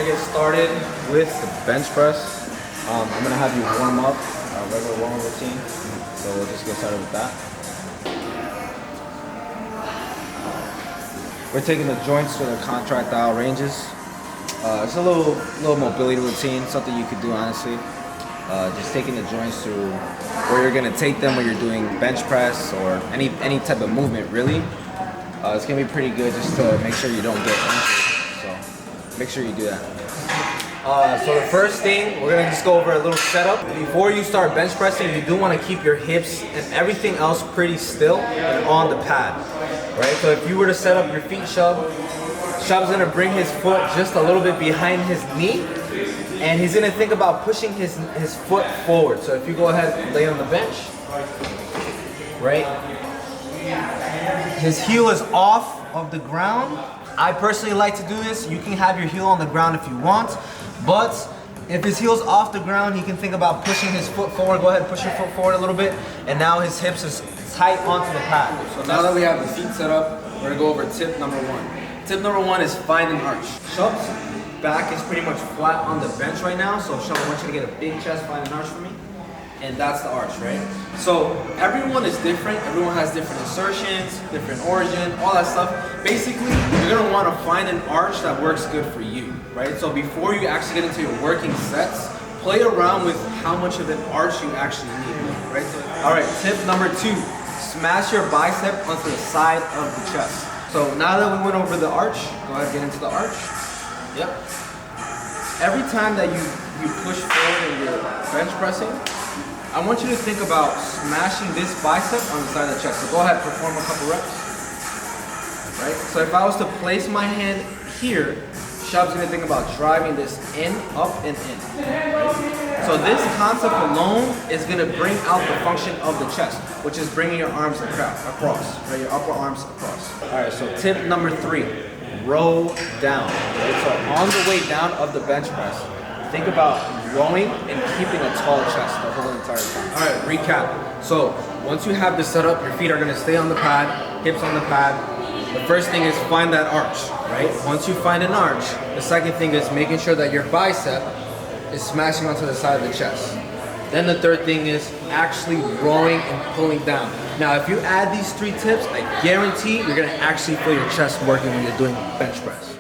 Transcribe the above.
get started with the bench press, I'm gonna have you warm up, our regular warm-up routine. So we'll just get started with that. We're taking the joints to the contractile ranges. It's a little mobility routine, something you could do honestly. Just taking the joints to where you're gonna take them when you're doing bench press or any type of movement really. It's gonna be pretty good just to make sure you don't get injured. So make sure you do that. So the first thing, we're gonna just go over a little setup. Before you start bench pressing, you do wanna keep your hips and everything else pretty still and on the pad, right? So if you were to set up your feet, Shub's gonna bring his foot just a little bit behind his knee, and he's gonna think about pushing his foot forward. So if you go ahead and lay on the bench, right? His heel is off of the ground. I personally like to do this. You can have your heel on the ground if you want, but if his heel's off the ground, he can think about pushing his foot forward. Go ahead and push your foot forward a little bit, and now his hips is tight onto the pad. So now that we have the feet set up, we're gonna go over tip number one. Tip number one is find an arch. Shub's back is pretty much flat on the bench right now, so Shub, I want you to get a big chest, find an arch for me. And that's the arch, right? So everyone is different. Everyone has different insertions, different origin, all that stuff. Basically, you're gonna wanna find an arch that works good for you, right? So before you actually get into your working sets, play around with how much of an arch you actually need, right? So, all right, tip number two, smash your bicep onto the side of the chest. So now that we went over the arch, go ahead and get into the arch. Yep. Every time that you push forward in your bench pressing, I want you to think about smashing this bicep on the side of the chest. So go ahead, perform a couple reps. Right? So if I was to place my hand here, Shub's gonna think about driving this in, up, and in. Right? So this concept alone is gonna bring out the function of the chest, which is bringing your arms across, right? Your upper arms across. All right, so tip number three, row down. Right? So on the way down of the bench press, think about rowing and keeping a tall chest the whole entire time. All right, recap. So once you have this set up, your feet are gonna stay on the pad, hips on the pad. The first thing is find that arch, right? Once you find an arch, the second thing is making sure that your bicep is smashing onto the side of the chest. Then the third thing is actually rowing and pulling down. Now, if you add these three tips, I guarantee you're gonna actually feel your chest working when you're doing bench press.